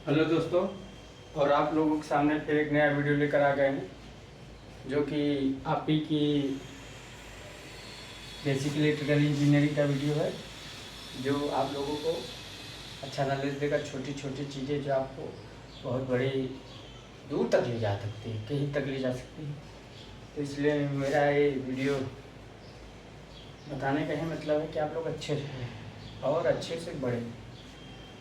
Hello दोस्तों, और आप लोगों के सामने फिर एक नया वीडियो लेकर आ गए हैं जो कि आप ही की बेसिक इलेक्ट्रिकल इंजीनियरिंग का वीडियो है, जो आप लोगों को अच्छा नॉलेज देगा। छोटी छोटी चीज़ें जो आपको बहुत बड़ी दूर तक ले जा सकती है, कहीं तक ले जा सकती है। तो इसलिए मेरा ये वीडियो बताने का ही मतलब है कि आप लोग अच्छे से और अच्छे से बढ़े,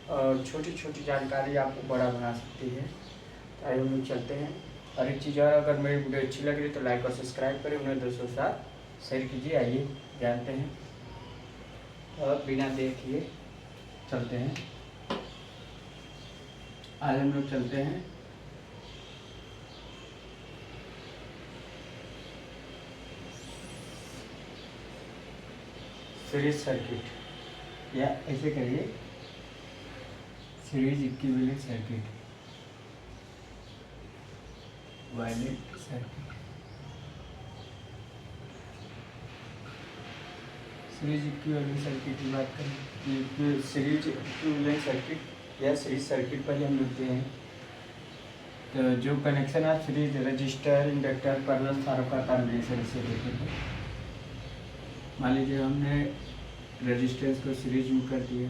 और छोटी छोटी जानकारी आपको बड़ा बना सकती है। तो आइए हम लोग चलते हैं। और एक चीज़ और, अगर मेरी वीडियो अच्छी लग रही तो लाइक और सब्सक्राइब करें, उन्हें दोस्तों के साथ शेयर कीजिए। आइए जानते हैं, और बिना देर किए चलते हैं। आज हम लोग चलते हैं सीरीज सर्किट, या ऐसे करिए series equivalent circuit, violent circuit. Series equivalent circuit की बात करें, सीरीज इक्विवेलेंट सर्किट या सीरीज सर्किट पर ही हम लिखते हैं। तो जो कनेक्शन है सीरीज रजिस्टर, इंडक्टर, पैरेलल तारों का कॉम्बिनेशन से देते हैं। मान लीजिए हमने रेजिस्टेंस को सीरीज में कर दिया,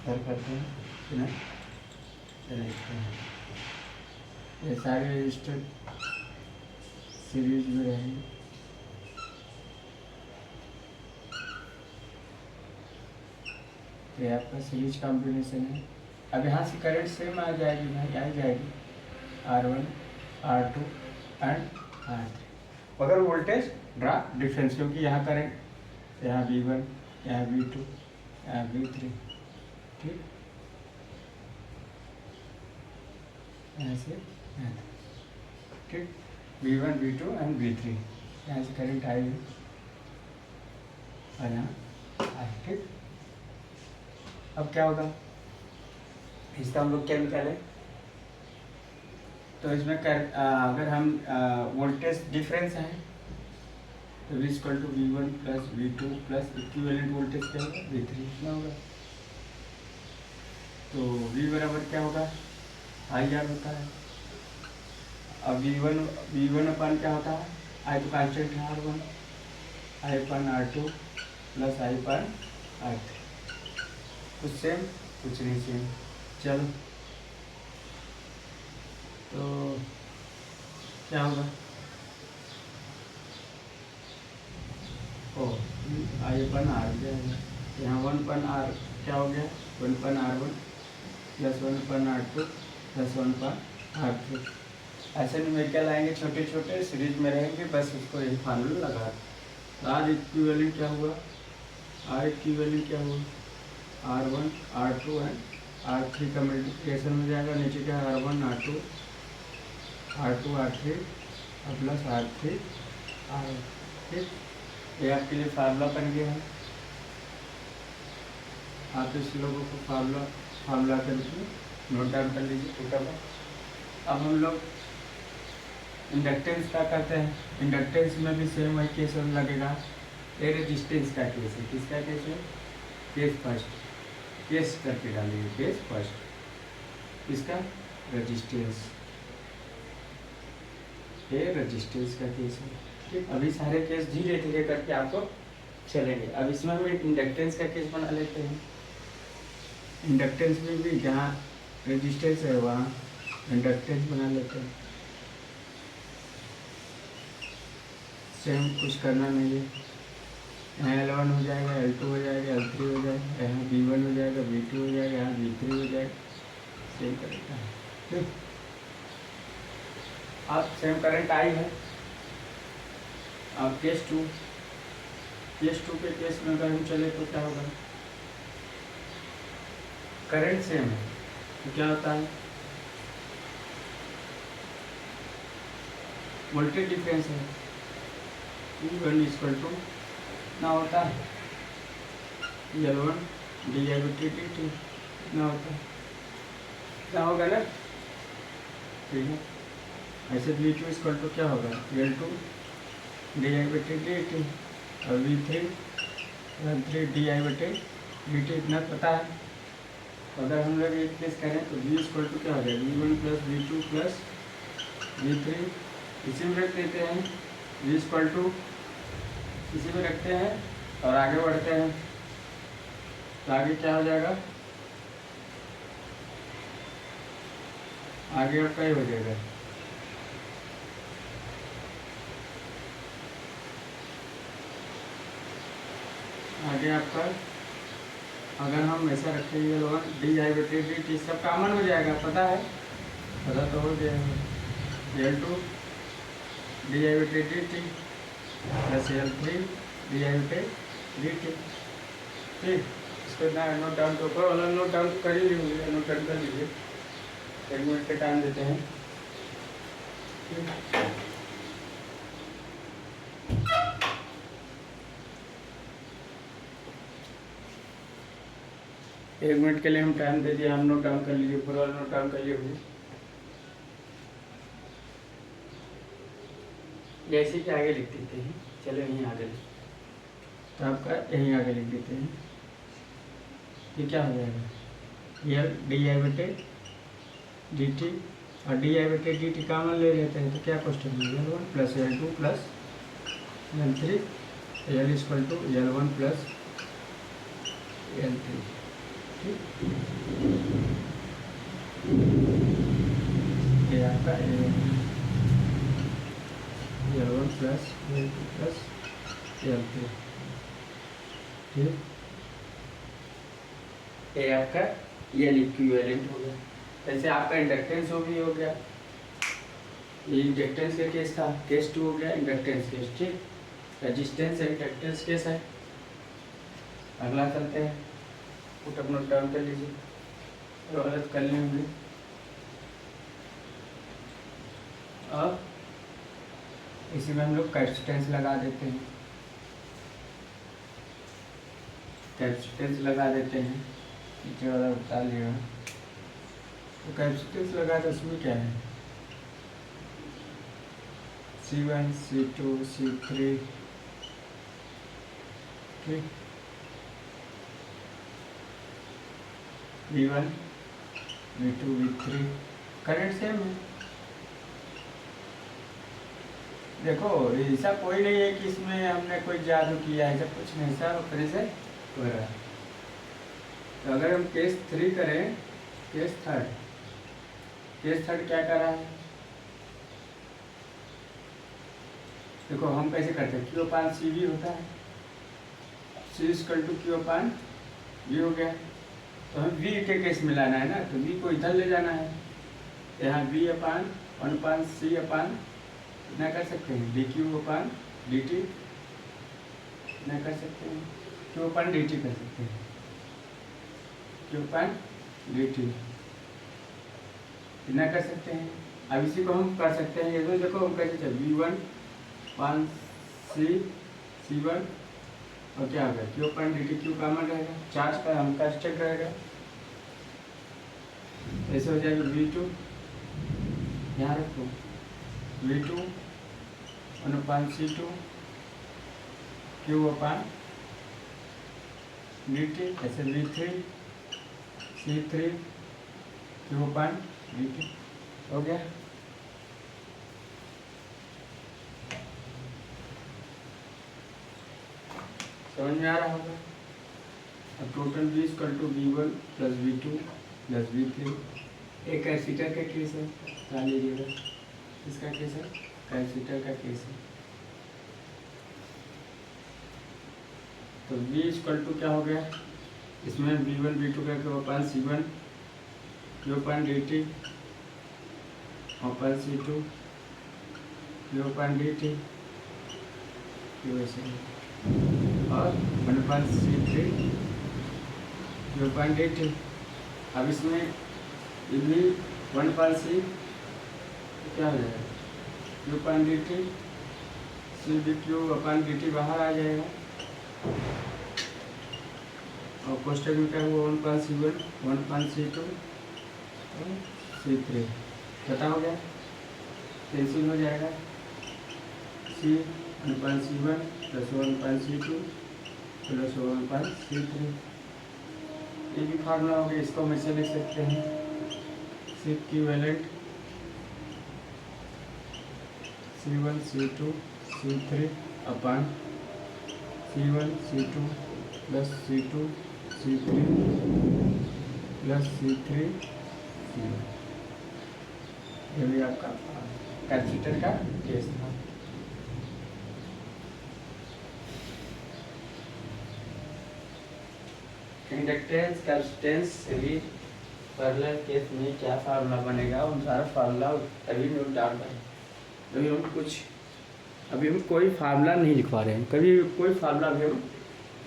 करते हैं ना, ये सारे रजिस्टर सीरीज में रहेंगे। तो ये आपका सीरीज कॉम्बिनेशन है। अब यहाँ से करंट सेम आ जाएगी, भाई आ जाएगी R1, R2 एंड R3, मगर वोल्टेज ड्रॉप डिफरेंस, क्योंकि यहाँ करंट, यहाँ V1, यहाँ V2, यहाँ V3, ठीक, यहाँ से यहाँ तक, ठीक, V1, V2 एंड V3, यहाँ से करंट आएगी और यहाँ आए, ठीक। अब क्या होगा, इसका हम लोग क्या निकालें, तो इसमें अगर हम वोल्टेज डिफरेंस है तो V equal to V1 plus V2 plus equivalent voltage क्या होगा, V3 इतना होगा। तो V बराबर क्या होगा, IR होता है। अब V1 अपन क्या होता है, I तो कांस्टेंट है R1, I upon R2 plus I upon R3, कुछ सेम कुछ नहीं सेम। चलो, तो क्या होगा, ओ आई अपन आर जाएगा, यहाँ 1/R क्या हो गया, 1/R1 plus 1/R2 plus 1/R3। ऐसे न्यूमेरिकल आएंगे छोटे छोटे, सीरीज में रहेंगे, बस उसको यही फार्मूला लगा। तो आर इक्विवेलेंट क्या हुआ, आर इक्विवेलेंट क्या हुआ, R1 R2 एंड R3 का मल्टीप्लिकेशन हो जाएगा, नीचे क्या R1 R2 R3 और प्लस R3 R, ठीक। ये आपके लिए फार्मूला बन गया है। आप इस लोगों को फार्मूला करके नोट डाउन कर लीजिए छोटा सा। अब हम लोग इंडक्टेंस का करते हैं। इंडक्टेंस में भी सेम वही केस लगेगा। ये रेजिस्टेंस का केस है, किसका केस है, केस फर्स्ट, केस करके डालिए, केस फर्स्ट, इसका रेजिस्टेंस, ये रेजिस्टेंस का केस है, ठीक। अभी सारे केस धीरे धीरे करके आपको चलेंगे। अब इसमें हम इंडक्टेंस का केस बना लेते हैं। इंडक्टेंस में भी जहाँ रेजिस्टेंस है वहाँ इंडक्टेंस बना लेते हैं। सेम कुछ करना नहीं है, यहाँ L1 हो जाएगा, L2 हो जाएगा, L3 हो जाएगा, यहाँ V1 हो जाएगा, V2 हो जाएगा, यहाँ V3 हो जाएगा, सेम करेंगे, ठीक। अब सेम करंट आई है। अब केस टू के केस में अगर हम चले तो क्या होगा, करंट सेम है तो क्या होता है, वोल्टेज डिफरेंस है, V1 इक्वल टू ना होता है L1 dI/dt ना होता है, क्या होगा ना, ठीक है। ऐसे V2 इक्वल टू क्या होगा, L2 dI/dt और V3 3 dI/dt, इतना पता है। अगर हम लोग एक केस करें तो v इक्वल टू क्या हो जाएगा, v1 plus v2 plus v3, इसी में रख देते हैं, v इक्वल टू इसी में रखते हैं और आगे बढ़ते हैं। तो आगे क्या हो जाएगा, आगे आपका ये हो जाएगा, आगे आपका अगर हम ऐसा रखेंगे लोग डी सब कॉमन हो जाएगा, पता है, पता तो हो जाएगा, L2 D plus L3 D T. ठीक, इसको नोट डाउन, तो ऊपर वाला नोट डाउन कर ही लीजिए, नोट डाउन कर लीजिए, 1 मिनट का टाइम देते हैं। एक मिनट के लिए हम टाइम दे दिया, हम नोट डाउन कर लीजिए, ऊपर वाला नोट डाउन कर लीजिए। जैसे कि आगे लिख देते हैं, चलो यहीं आगे तो आपका यहीं आगे लिख देते हैं। ये क्या हो जाएगा, L डी टी और डी कॉमन ले लेते हैं, तो क्या क्वेश्चन है, L1 plus L2 plus L3, L equal to L1 plus L3। ठीक, ये आपका L1 plus L2 plus L3। ठीक, ये आपका L इक्विवेलेंट हो गया। ऐसे आपका इंडक्टेंस हो भी हो गया, ये इंडक्टेंस का केस था, केस 2 हो गया इंडक्टेंस केस। ठीक, रेजिस्टेंस है, इंडक्टेंस केस है। अगला चलते हैं, पुट अप नोट डाउन कर लीजिए, तो गलत कर लेंगे। अब इसी में हम लोग कैपेसिटेंस लगा देते हैं, कैपेसिटेंस लगा देते हैं, नीचे वाला बता लिया। तो कैपेसिटेंस लगा तो उसमें क्या है, C1 C2 C3। ठीक, V1 V2 V3 current same है। देखो ऐसा कोई नहीं है कि इसमें हमने कोई जादू किया है, ऐसा कुछ नहीं, सब अपने से हो रहा है। तो अगर हम केस 3 करें, केस थर्ड क्या कर रहा है, देखो हम कैसे करते हैं, Q अपान सी भी होता है, C equal to Q upon V हो गया। तो हमें V के केस में लाना है ना, तो V को इधर ले जाना है, यहाँ V अपान 1 अपान C अपान ना कर सकते हैं, dQ अपान dt ना कर सकते हैं, Q अपान dt कर सकते हैं, Q अपान dt ना कर सकते हैं। अब इसी को हम कर सकते हैं, ये तो देखो हम कैसे चल, V1 अपान C1 और क्या होगा, Q अपान dt, Q कॉमन रहेगा, चार्ज का हम का स्टेट रहेगा, ऐसे हो जाएगा V2, यहाँ रखो V2 1 अपान C2 Q अपान dt, ऐसे V3 C3 Q अपान dt हो गया। समझ में आ रहा होगा। अब total V equal to V1 plus V2 plus V3। एक कैपेसिटर का केस है, ध्यान लीजिएगा, इसका केस है, कैपेसिटर का केस है। तो V इक्वल टू क्या हो गया, इसमें V1 V2 का Q अपान C1 Q अपान dt अपान C2 Q अपान dt और 1 अपान C3 Q अपान dt। अब इसमें भी 1 अपान C क्या हो जाएगा, Q अपान dt, C भी Q अपान dt बाहर आ जाएगा, और कोष्टक में क्या हुआ, 1 अपान C1 1 अपान C2 C3, पता हो गया, कैंसिल हो जाएगा, C 1 अपान C1 प्लस 1 अपान C2 प्लस 1 अपान C3, ये भी फार्मूला हो गया, इसको हम ऐसे लिख सकते हैं C equivalent C1 C2 C3 upon C1 C2 plus C2 C3 plus C3 C1। ये भी आपका कैपेसिटर का केस था। Inductance capacitance series parallel case में क्या फार्मूला बनेगा, उन सारा फार्मूला अभी नोट डाउन करें। अभी हम कोई फार्मूला नहीं लिखवा रहे हैं, कभी कोई फार्मूला अभी हम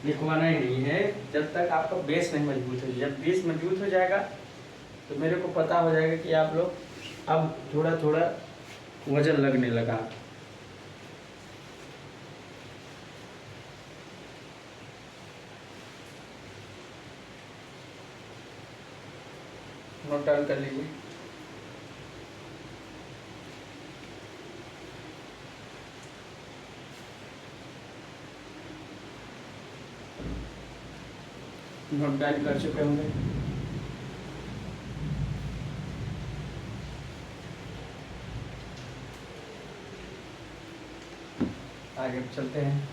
लिखवाना ही नहीं है जब तक आपका बेस नहीं मजबूत हो। जब बेस मजबूत हो जाएगा तो मेरे को पता हो जाएगा कि आप लोग अब थोड़ा थोड़ा वजन लगने लगा। नोट डाउन कर लीजिए। नोट डाउन कर चुके होंगे। आगे चलते हैं।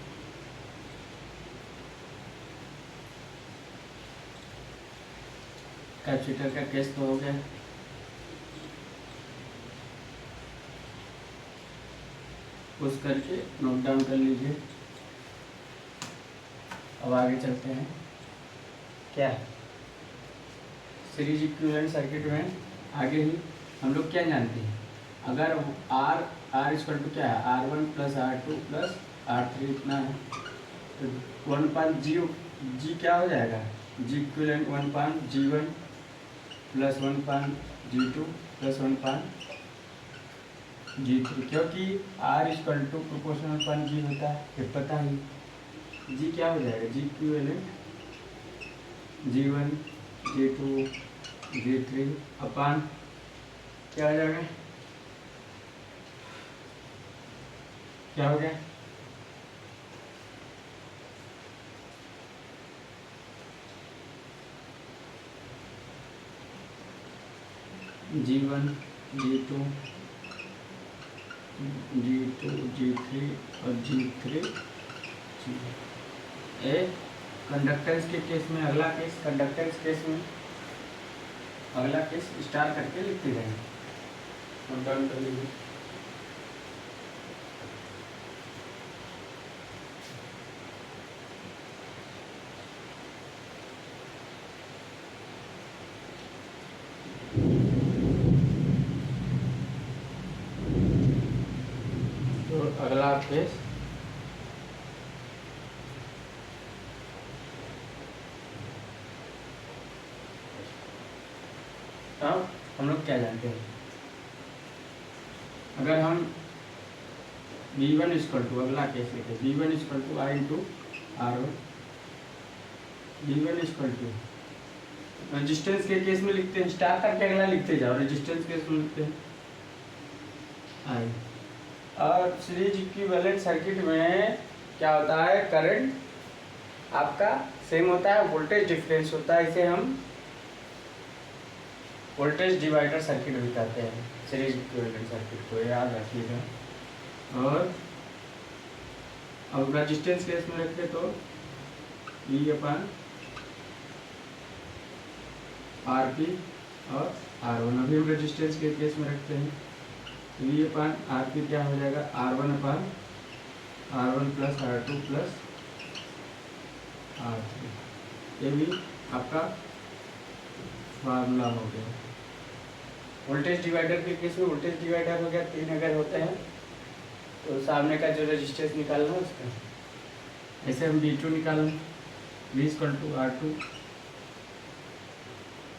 कैपेसिटर का केस तो हो गया। पुश करके नोट डाउन कर लीजिए। अब आगे चलते हैं। क्या सीरीज इक्विवेलेंट सर्किट में आगे ही हम लोग क्या जानते हैं, अगर आर इक्वल टू क्या है, R1 plus R2 plus R3 इतना है तो 1/G जी क्या हो जाएगा, जी equivalent 1/G1 plus 1/G2 plus 1/G3, क्योंकि R equal to proportional 1/G होता है, ये पता ही। जी क्या हो जाएगा, जी इक्विवेलेंट G1 G2 G3 अपान क्या हो जाएगा, क्या हो गया, G1 G2 G3 और G3 ए कंडक्टेंस के केस में अगला केस, कंडक्टेंस केस में अगला केस स्टार करके लिखते जाएंगे। नोट डाउन कर लीजिए। तो अगला केस अब हम लोग क्या जानते हैं, अगर हम V1 इक्वल टू अगला केस लेते हैं, V1 equal to I into R1, V1 equal to resistance के केस में लिखते हैं, स्टार करके अगला लिखते जाओ, रेजिस्टेंस केस में लिखते हैं I। और सीरीज इक्विवेलेंट सर्किट में क्या होता है, करंट आपका सेम होता है, वोल्टेज डिफरेंस होता है, इसे हम वोल्टेज डिवाइडर सर्किट भी कहते हैं सीरीज इक्विवेलेंट सर्किट को, याद रखिएगा। और अब रेजिस्टेंस केस में रखें तो E अपन RP और R1, अभी हम रेजिस्टेंस के केस में रखते हैं, V अपन RP क्या हो जाएगा, R1 अपन R1 plus R2 plus R3, ये भी आपका फार्मूला हो गया। वोल्टेज डिवाइडर के केस में वोल्टेज डिवाइडर हो गया, 3 अगर होते हैं तो सामने का जो रेजिस्टेंस निकालना है उसका, ऐसे हम V2 निकालें, V इक्वल टू R2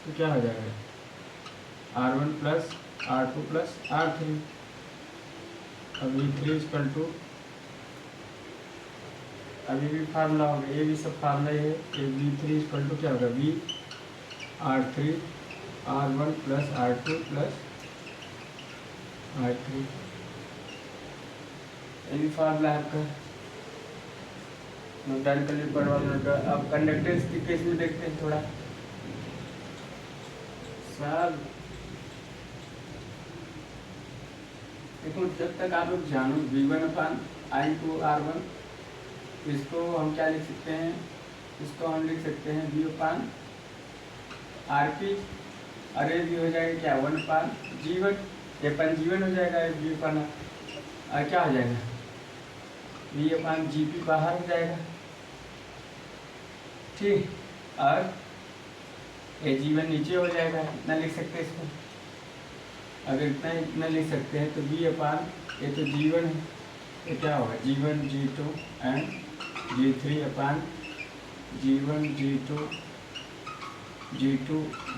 तो क्या हो जाएगा, R1 plus R2 plus R3, अब V3 इक्वल टू, अभी भी फार्मूला हो गया, ये भी सब फार्मूला है, ये V3 इक्वल टू क्या होगा, V R3 R1 plus R2 plus R3, ये भी फार्मूला है आपका। नोट डाउन कर लीजिए। अब कंडक्टेंस के केस में देखते हैं थोड़ा, सब देखो, जब तक आप लोग जानो V1/I/R1, इसको हम क्या लिख सकते हैं, इसको हम लिख सकते हैं V/RP, और ये भी हो जाएगा क्या 1/G1, ये अपन G1 हो जाएगा, ये V/, और क्या हो जाएगा V/GP बाहर हो जाएगा, ठीक। और ये G1 नीचे हो जाएगा, इतना लिख सकते हैं इसको। अगर इतना लिख सकते हैं तो ये तो G1 है, ये क्या होगा G1 G2 and G3/G1 G2 G2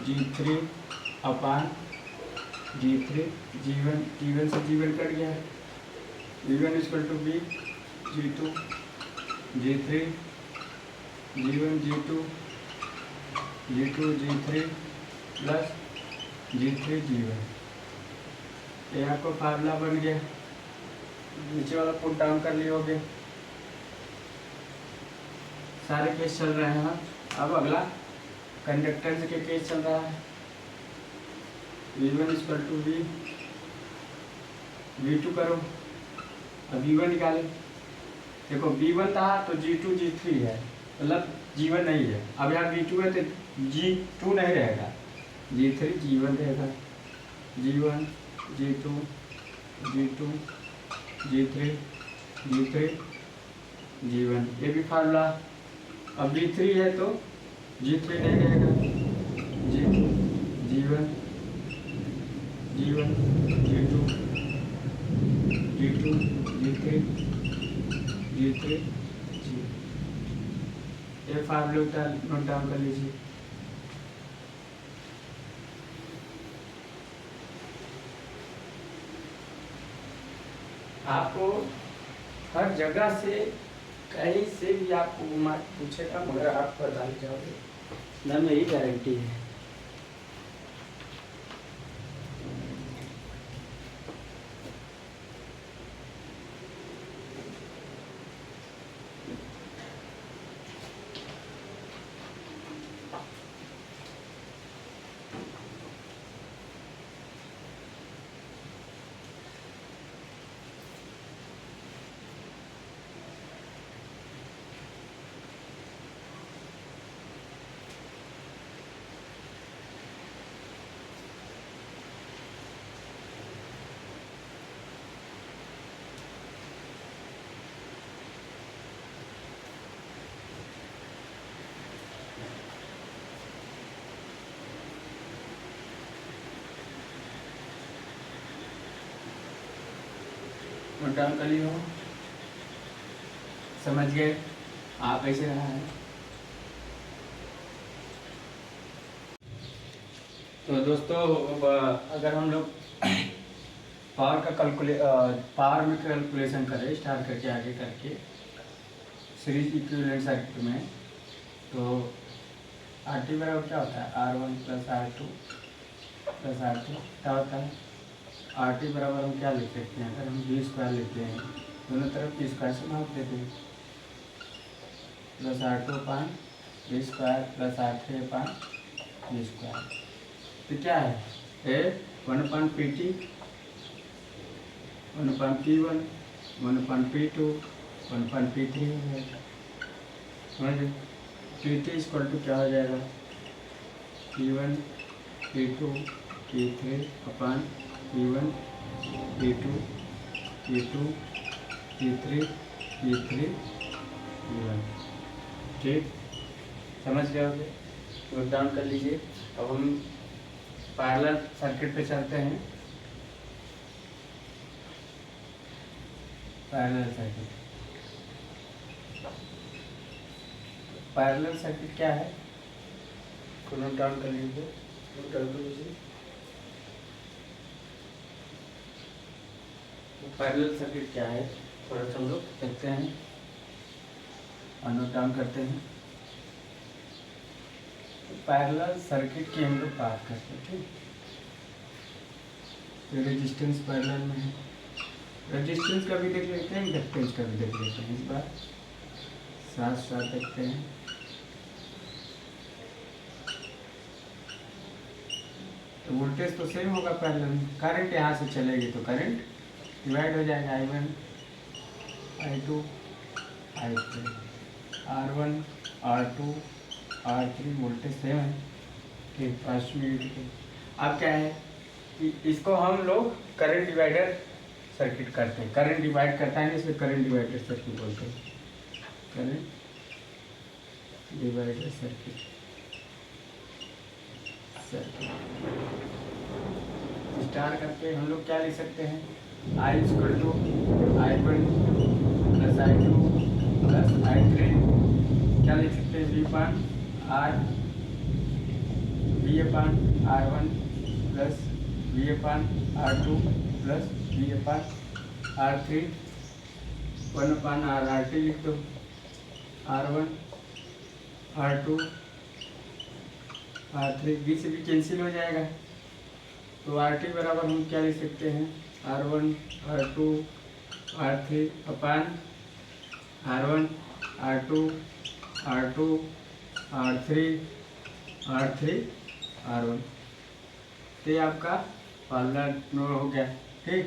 G3/G3 G1 से G1 कट गया है, V1 = V G2 G3 G1 G2 G2 G3 plus G3 G1। ये आपको फार्मूला बन गया, नीचे वाला पुट डाउन कर लिए होगे। सारे केस चल रहे हैं। अब अगला कंडक्टेंस के केस चल रहा है। V1 = V V2 करो, अब V1 निकाले। देखो V1 था तो G2 G3 है, मतलब G1 नहीं है। अब यहाँ V2 है तो G2 नहीं रहेगा, G3 G1 रहेगा। G1 G2 G2 G3 G3 G1, ये भी फार्मूला। अब G3 है तो G3 नहीं रहेगा, G2 G1 G1 G2 G2 G3 G3 G, ये फार्मूला नोट डाउन कर लीजिए। आपको हर जगह से कहीं से भी आपको घुमा पूछेगा, मगर आप बता जाओगे ना, मेरी गारंटी है। नोट डाउन कर लियो, समझ गए आप ऐसे रहा है। तो दोस्तों, अगर हम लोग पावर में कैलकुलेशन करें, स्टार्ट करके आगे करके सीरीज इक्विवेलेंट सर्किट में, तो RT बराबर क्या होता है R1 + R2 + R2 क्या होता है। RT बराबर हम क्या लिख सकते हैं, अगर हम V² लिखते हैं, दोनों तरफ V² से भाग देते हैं, + R2/V² + R3/V²। तो क्या है, 1/PT 1/P1 1/P2 1/P3 हो जाएगा। समझ, PT = क्या हो जाएगा P1 P2 P3/P1 P2 P2 P3 P3 P1, ठीक, समझ गए होंगे। नोट डाउन कर लीजिए। अब हम पैरेलल सर्किट पे चलते हैं। पैरेलल सर्किट क्या है, नोट डाउन कर लीजिए, नोट डाउन कर लीजिए। पैरेलल सर्किट क्या है, थोड़ा सा हम लोग देखते हैं और नोट डाउन करते हैं। पैरेलल सर्किट की हम लोग बात करते हैं, ठीक। तो रेजिस्टेंस पैरेलल में है, रेजिस्टेंस का भी देख लेते हैं, इंडक्टेंस का भी देख लेते हैं। इस बार साथ साथ देखते हैं। तो वोल्टेज तो सेम होगा पैरेलल में। करंट यहाँ से चलेगी तो करंट डिवाइड हो जाएगा, I1 I2 I3, R1 R2 R3 voltage same है। ठीक, फर्स्ट यूनिट के। अब क्या है कि इसको हम लोग करंट डिवाइडर सर्किट करते हैं। करंट डिवाइड करता है इसलिए करंट डिवाइडर सर्किट बोलते हैं। करंट डिवाइडर सर्किट स्टार करके हम लोग क्या लिख सकते हैं, I = I1 + I2 + I3 क्या लिख सकते हैं, V/R1 + V/R2 + V/R3 1/RT लिख दो। R1 R2 R3 बी से भी कैंसिल हो जाएगा, तो RT बराबर हम क्या लिख सकते हैं, R1 R2 R3 अपान R1 R2 R2 R3 R3 R1। तो ये आपका फार्मूला नोट हो गया। ठीक,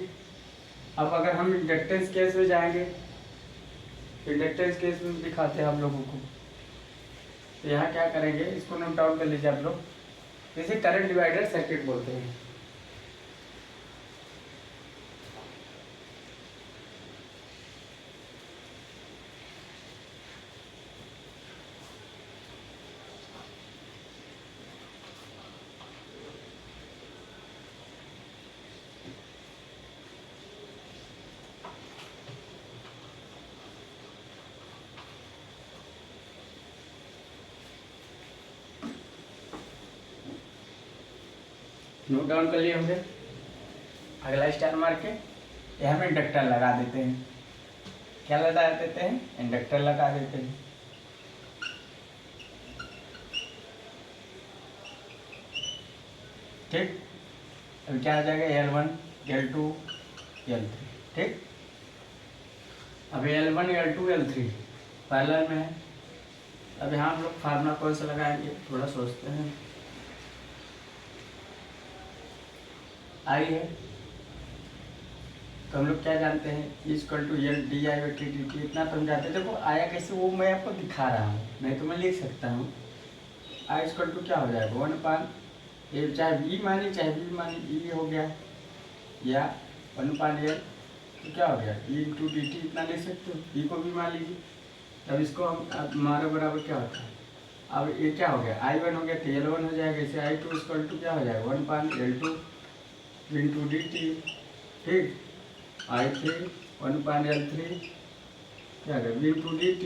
अब अगर हम इंडक्टेंस केस में जाएंगे, इंडक्टेंस केस में दिखाते हैं आप लोगों को। तो यहाँ क्या करेंगे, इसको नोट डाउन कर लीजिए आप लोग। इसे करंट डिवाइडर सर्किट बोलते हैं। नोट डाउन कर लिए हमने। अगला स्टार मार के यहाँ में इंडक्टर लगा देते हैं। क्या लगा देते हैं, इंडक्टर लगा देते हैं। ठीक, अब क्या आ जाएगा, L1 L2 L3। ठीक, अब L1 L2 L3 पैरेलल में है। अब यहाँ हम लोग फार्मूला कौन सा लगाएंगे, थोड़ा सोचते हैं। आई है तो हम लोग क्या जानते हैं, =L/di/dt। इतना तो हम जानते हैं। देखो आया कैसे वो मैं आपको दिखा रहा हूँ, नहीं तो मैं लिख सकता हूँ। I = क्या हो जाएगा, 1/L, चाहे V मानी चाहे V मानी, E हो गया, या 1/L तो क्या हो गया, E/dt। इतना लिख सकते हो, E को भी मान लीजिए। तब इसको हम हमारे बराबर क्या होता है, अब ये क्या हो गया, I1 हो गया तो L1 हो जाएगा। इसे I2 = क्या हो जाएगा, 1/L2 × dt। ठीक, I3 1/L3 क्या है, V × dt।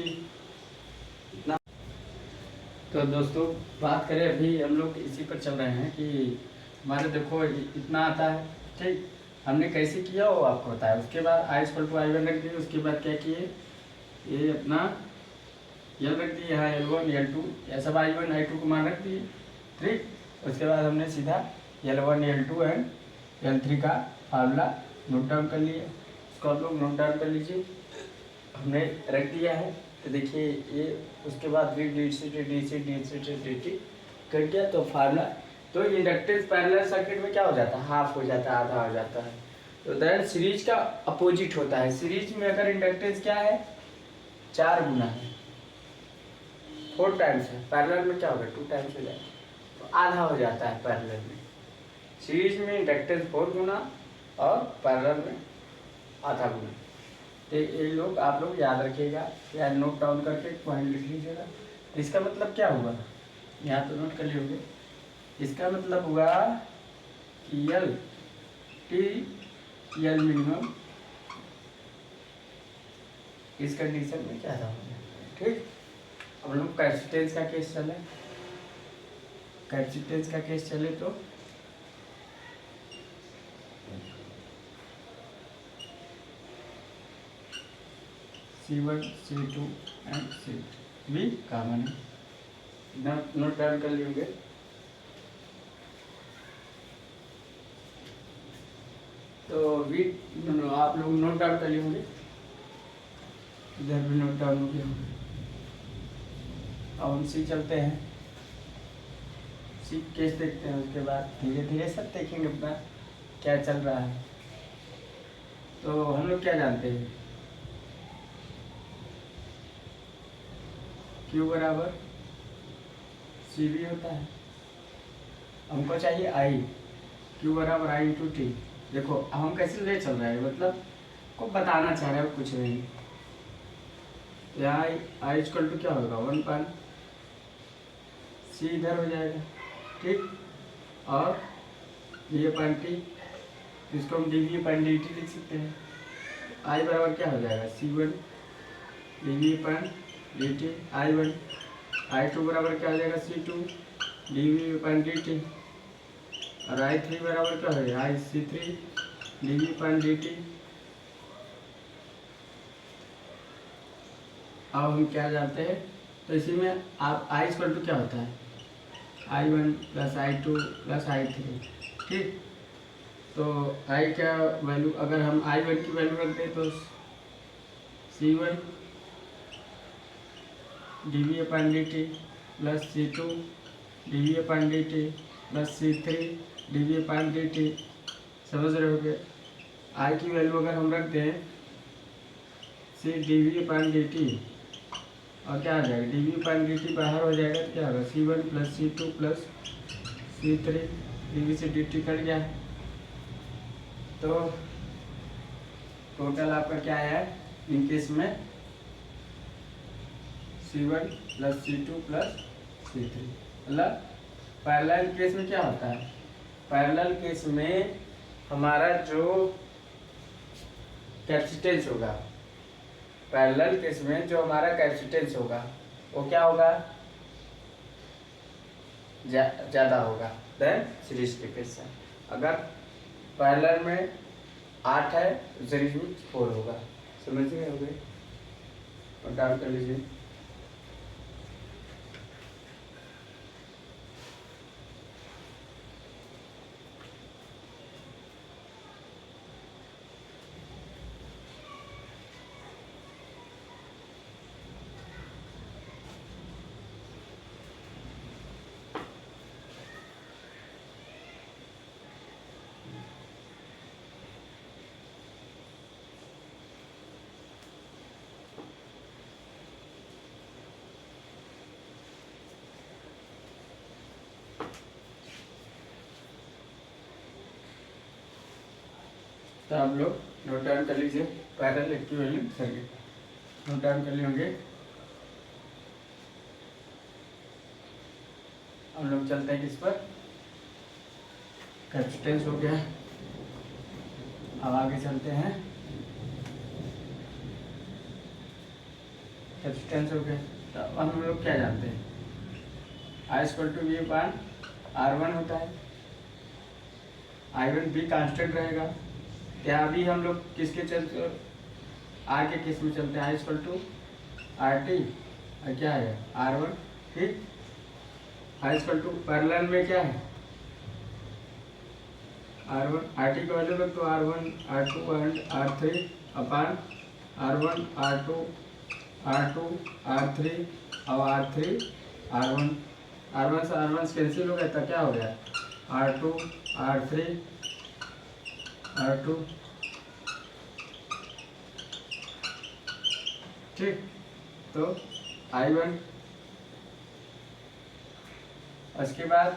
इतना। तो दोस्तों बात करें, अभी हम लोग इसी पर चल रहे हैं कि हमारे देखो इतना आता है। ठीक, हमने कैसे किया वो आपको बताया। उसके बाद I = I1 रख दिए। उसके बाद क्या किए, ये अपना L रख दिए, यहाँ L1 L2 ये सब I1 I2 को मान रख दिए। ठीक, उसके बाद हमने सीधा L1 L2 एंड L3 का फार्मूला नोट डाउन कर लिया। इसको आप लोग नोट डाउन कर लीजिए, हमने रख दिया है। तो देखिए ये उसके बाद भी dt कर दिया तो फार्मूला। तो इंडक्टेंस पैरेलल सर्किट में क्या हो जाता है, हाफ हो जाता है, आधा हो जाता है। तो दैट सीरीज का अपोजिट होता है। सीरीज में अगर इंडक्टेंस क्या है, 4 गुना है, 4 टाइम्स है। पैरेलल में क्या होगा, 2 टाइम्स हो जाएगा, तो आधा हो जाता है पैरेलल में। सीरीज में इंडक्टेंस 4 गुना और पैरेलल में आधा गुना। तो ये लोग आप लोग याद रखिएगा या नोट डाउन करके पॉइंट लिख लीजिएगा। तो इसका मतलब क्या हुआ, यहाँ तो नोट कर लिए होंगे। इसका मतलब हुआ कि L मिनिमम इस कंडीशन में क्या था। ठीक, अब लोग कैपेसिटेंस का केस चले। कैपेसिटेंस का केस चले तो C1 C2 एंड C3 भी कॉमन है। नोट डाउन कर लेंगे। तो भी आप लोग नोट डाउन कर लेंगे, इधर भी नोट डाउन हो गया। अब हम सी चलते हैं। केस देखते हैं, उसके बाद धीरे धीरे सब देखेंगे अपना क्या चल रहा है। तो हम लोग क्या जानते हैं, Q बराबर CV होता है। हमको चाहिए I, Q बराबर I इंटू टी। देखो अब हम कैसे ले चल रहे हैं, मतलब को बताना चाह रहे हो, कुछ नहीं। यहाँ I इक्वल टू क्या होगा, 1 पान C इधर हो जाएगा, ठीक। और ये पान टी, इसको हम dV पान dt लिख सकते हैं। I बराबर क्या हो जाएगा, C1 dV पान dt I1। I2 बराबर क्या हो जाएगा, C2 dV पान dt। और I3 बराबर क्या हो जाएगा, IC3 dV पान dt। अब हम क्या जानते हैं, तो इसी में आप I इक्वल टू क्या होता है, I1 plus I2 plus I3, ठीक। तो I क्या वैल्यू, अगर हम I1 की वैल्यू रख दें तो C1 dV अपन dt प्लस C2 dV अपन dt प्लस C3 dV अपन dt। समझ रहे होगे। I की वैल्यू अगर हम रख दें C dV अपन dt, और क्या आ जाएगा, dV अपन dt बाहर हो जाएगा तो क्या होगा, C1 plus C2 plus C3 dV से dt कट गया। तो टोटल आपका क्या आया है इन केस में, C1 plus C2 plus C3। मतलब पैरेलल केस में क्या होता है, पैरेलल केस में हमारा जो कैपेसिटेंस होगा, पैरेलल केस में जो हमारा कैपेसिटेंस होगा वो क्या होगा, ज़्यादा होगा देन सीरीज के केस से। अगर पैरेलल में 8 है तो सीरीज में 4 होगा। समझ गए हो गए, और डाउन कर लीजिए। तो आप लोग नोट डाउन कर लीजिए, parallel equivalent circuit note down कर लिए होंगे। हम लोग चलते हैं किस पर, कैपेसिटेंस हो गया। अब आगे चलते हैं, कैपेसिटेंस हो गया। तो अब हम लोग क्या जानते हैं, I इक्वल टू V पान R1 होता है। I1 भी कांस्टेंट रहेगा। क्या अभी हम लोग किसके चलते, R के केस में चलते हैं, I इक्वल टू RT और क्या है R1, ठीक। I इक्वल टू पैरेलल में क्या है R1, RT का वैल्यू रख तो R1 R2 and R3 upon R1 R2 R2 R3 और R3 R1। R1 से R1 कैंसिल हो गया तो क्या हो गया, R2 R3 R2, ठीक। तो I1, उसके बाद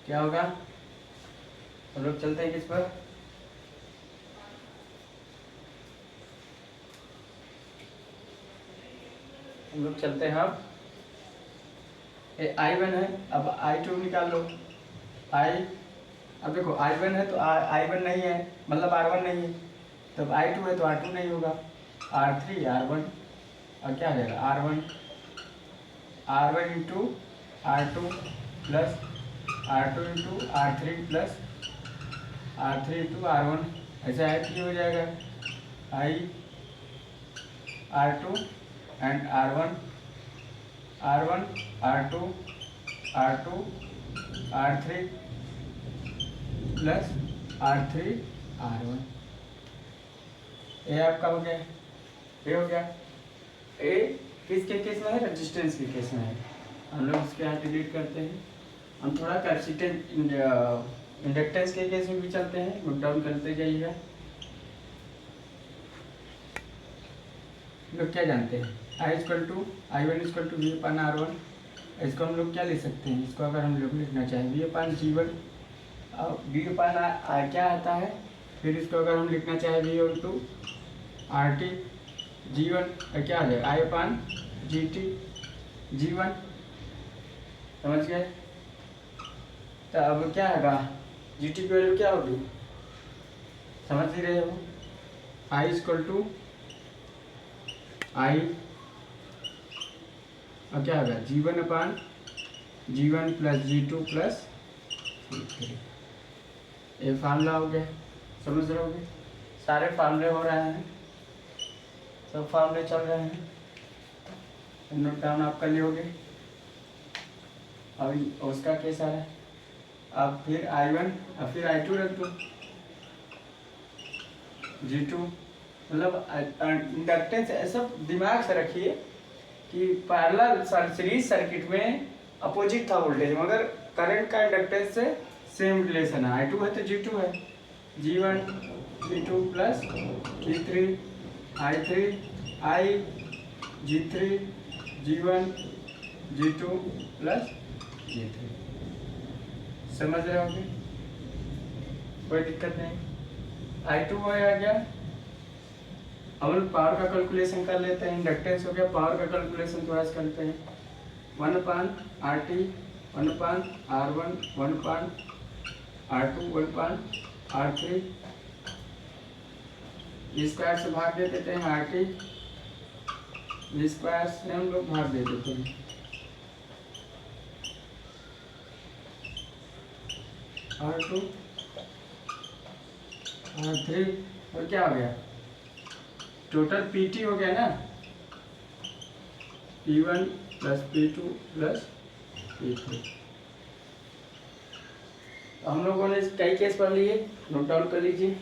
क्या होगा, हम लोग चलते हैं किस पर, हम लोग चलते हैं अब I1 है। अब I2 निकाल लो। अब देखो I1 है तो I1 नहीं है, मतलब R1 नहीं है, तब I2 है तो R2 नहीं होगा, R3 R1 और क्या हो जाएगा R1 into R2 plus R2 into R3 plus R3 into R1, ऐसा है कि हो जाएगा I R2 and R1 R2 R3 plus R3 R1। ये आपका हो गया, ये हो गया। ए किसके केस में है, रेजिस्टेंस के केस में है। हम लोग इसके यहाँ डिलीट करते हैं। हम थोड़ा कैपेसिटेंस इंडक्टेंस के केस में भी चलते हैं, नोट डाउन करते जाइएगा। लोग क्या जानते हैं, I equal to I1 equal to V upon R1। इसको हम लोग क्या लिख सकते हैं, इसको अगर हम लोग लिखना चाहें V अपन G1 V अपन क्या आता है, फिर इसको अगर हम लिखना चाहें V और टू RT G1 क्या आ जाएगा I अपन GT G1, समझ गए। तो अब क्या होगा, GT की वैल्यू क्या होगी, समझ ही रहे हो। I इक्वल टू I अब क्या होगा G1 अपान G1 plus G2 plus G3। ये फार्मूला हो गया, समझ रहे होगे। सारे फार्मूले हो रहे हैं, सब फार्मूले चल रहे हैं, नोट डाउन आप कर लियोगे। अब उसका केस आ रहा है, अब फिर I1 अब फिर I2 रख दो, G2 मतलब इंडक्टेंस ऐसा दिमाग से रखिए कि पैरेलल सीरीज सर्किट में अपोजिट था वोल्टेज, मगर करंट का इंडक्टेंस से सेम रिलेशन है। I2 है तो G2 है, G1 G2 plus G3 I3 I G3 G1 G2 plus G3, समझ रहे होंगे, कोई दिक्कत नहीं। I2 आ गया, अब हम पावर का कैलकुलेशन कर लेते हैं। इंडक्टेंस हो गया, पावर का कैलकुलेशन थोड़ा सा करते हैं। 1/RT 1/R1 1/R2 1/R3 square से भाग दे देते हैं, RT स्क्वायर से हम लोग भाग दे देते हैं, R2 R3 और क्या हो गया, टोटल PT हो गया ना, P1 plus P2 plus P3। हम लोगों ने कई केस पढ़ लिए, नोट डाउन कर लीजिए।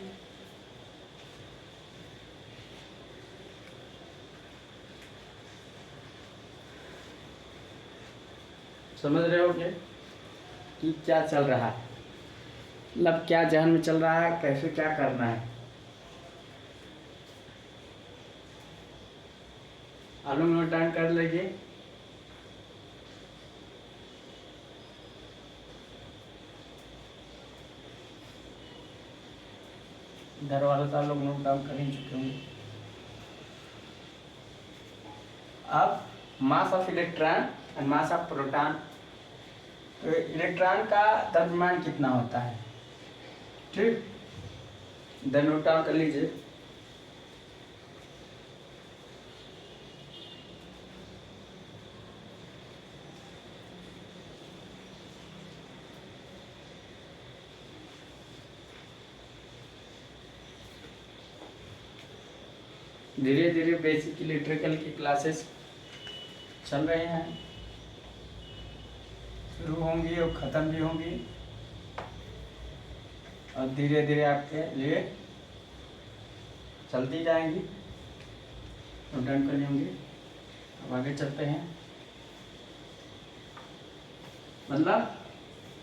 समझ रहे हो कि क्या चल रहा है, मतलब क्या जहन में चल रहा है, कैसे क्या करना है। आप लोग नोट डाउन कर लीजिए। इधर वाला तो आप लोग नोट डाउन कर ही चुके होंगे। अब मास of electron and mass of proton, तो इलेक्ट्रॉन का द्रव्यमान कितना होता है, ठीक, इधर नोट डाउन कर लीजिए। धीरे धीरे बेसिक इलेक्ट्रिकल की क्लासेस चल रहे हैं, शुरू होंगी और ख़त्म भी होंगी, और धीरे धीरे आपके लिए चलती जाएंगी, नोट डाउन कर लेंगे। अब आगे चलते हैं, मतलब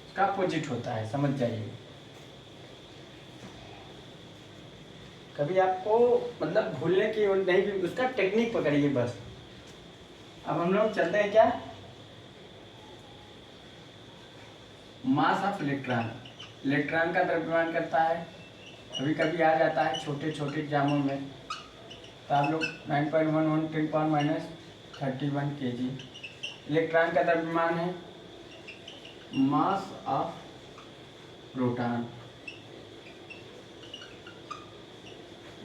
इसका अपोजिट होता है, समझ जाइए। कभी आपको मतलब भूलने की नहीं, भी उसका टेक्निक पकड़िए बस। अब हम लोग चलते हैं क्या, मास ऑफ इलेक्ट्रॉन, इलेक्ट्रॉन का द्रव्यमान करता है, कभी कभी आ जाता है छोटे छोटे एग्जामों में, तो आप लोग 9.11 10 पावर माइनस 31 kg इलेक्ट्रॉन का द्रव्यमान है। मास of proton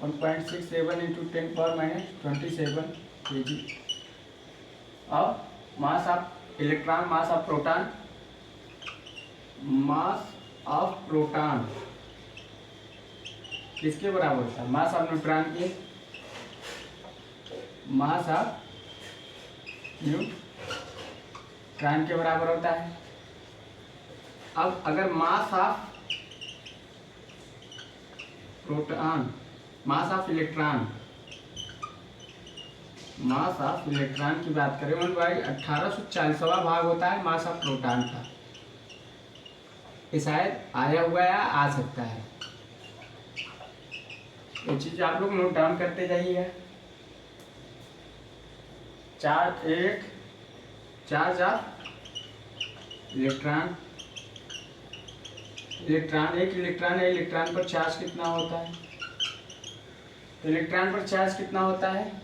1.67 into 10 power minus 27 kg। और मास of electron, mass of proton, mass of proton किसके बराबर होता है, मास ऑफ न्यूट्रॉन के, मास ऑफ न्यूट्रॉन के बराबर होता है। अब अगर मास of proton, mass of electron mass of electron की बात करें 1/1840वां भाग होता है मास ऑफ प्रोटॉन का। ये शायद आया हुआ है, आ सकता है। ये चीज आप लोग नोट डाउन करते जाइएगा। चार्ज ऑफ इलेक्ट्रॉन, एक इलेक्ट्रॉन है, इलेक्ट्रॉन पर चार्ज कितना होता है? इलेक्ट्रॉन पर चार्ज कितना होता है?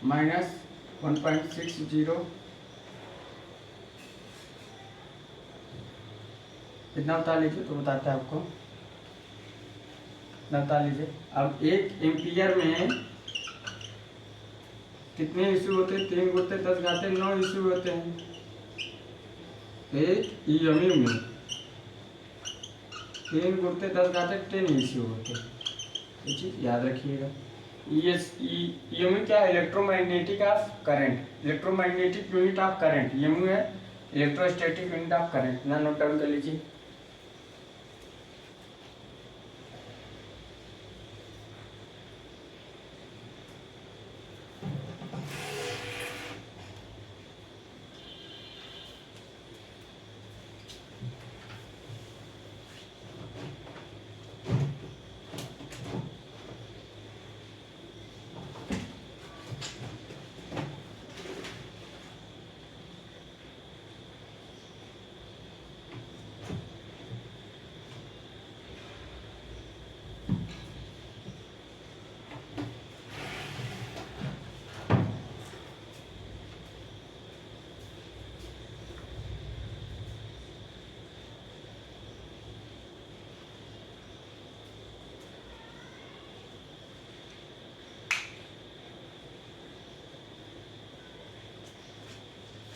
-1.60। कितना बता लीजिए तो बताता है आपको, बता लीजिए। अब 1 एम्पियर में कितने इशू होते हैं? 3 गुते 10 घाते 9 इशू होते हैं। एक ईएमयू में 3 गुते 10 घाते 10 इशू होते हैं। ये चीज याद रखिएगा। ईएमयू क्या है? Electromagnetic of current, electromagnetic unit of current. EMU है इलेक्ट्रोस्टैटिक यूनिट ऑफ करंट। ना नोट डाउन कर लीजिए।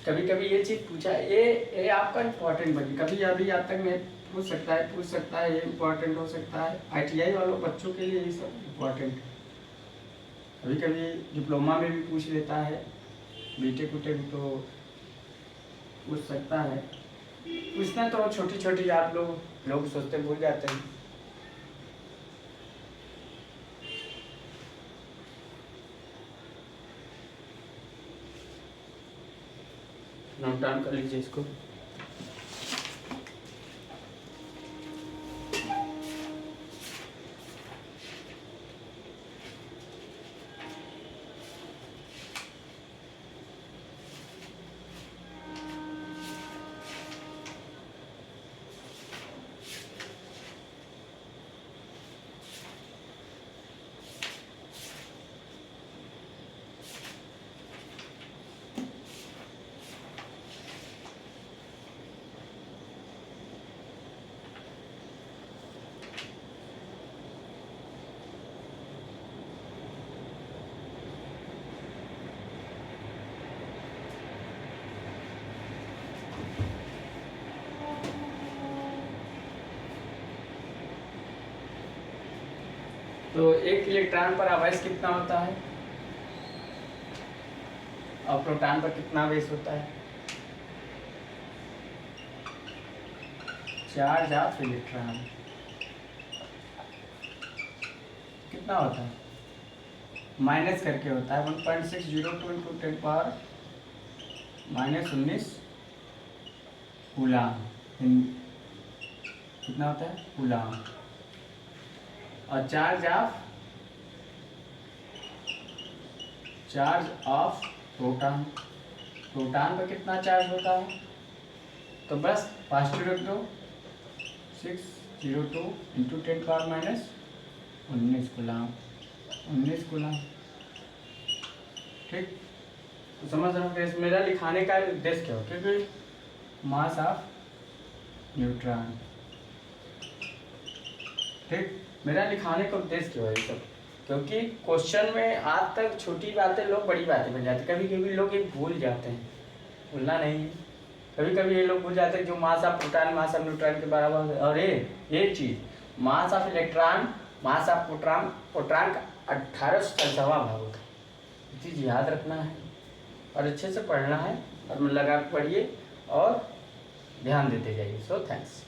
कभी कभी ये चीज पूछा, ये आपका इम्पोर्टेंट बनी, कभी अभी आज तक नहीं पूछ सकता है, ये इम्पोर्टेंट हो सकता है। आईटीआई वालों बच्चों के लिए ये सब इम्पोर्टेंट है। कभी कभी डिप्लोमा में भी पूछ लेता है, बीटेक उटेक तो पूछ सकता है। पूछना तो छोटी छोटी आप लोग सोचते भूल जाते हैं। नोट डाउन कर लीजिए इसको। तो एक इलेक्ट्रॉन पर आवेश कितना होता है और प्रोटॉन पर कितना आवेश होता है? चार्ज ऑफ इलेक्ट्रॉन कितना होता है? माइनस करके होता है 1.602 × 10⁻⁻19 कूलाम। कितना होता है? कूलाम। और चार्ज ऑफ प्रोटॉन पर कितना चार्ज होता है? तो बस पॉजिटिव रख दो, 602 × 10⁻19 कूलाम, 19 कूलाम। ठीक, तो समझ रहे हो मेरा लिखाने का उद्देश्य क्या हो? क्योंकि मास ऑफ न्यूट्रॉन। ठीक, मेरा लिखाने का उद्देश्य क्यों है सब? क्योंकि क्वेश्चन में आज तक छोटी बातें लोग बड़ी बातें बन जाती, कभी कभी लोग ये भूल जाते हैं, भूलना नहीं है। कभी कभी ये लोग भूल जाते हैं जो mass of proton mass of neutron के बराबर है। और ये चीज़ mass of electron mass of proton का 1840वां भाग होता है। ये चीज़ याद रखना है और अच्छे से पढ़ना है और मन लगा पढ़िए और ध्यान देते जाइए। So thanks.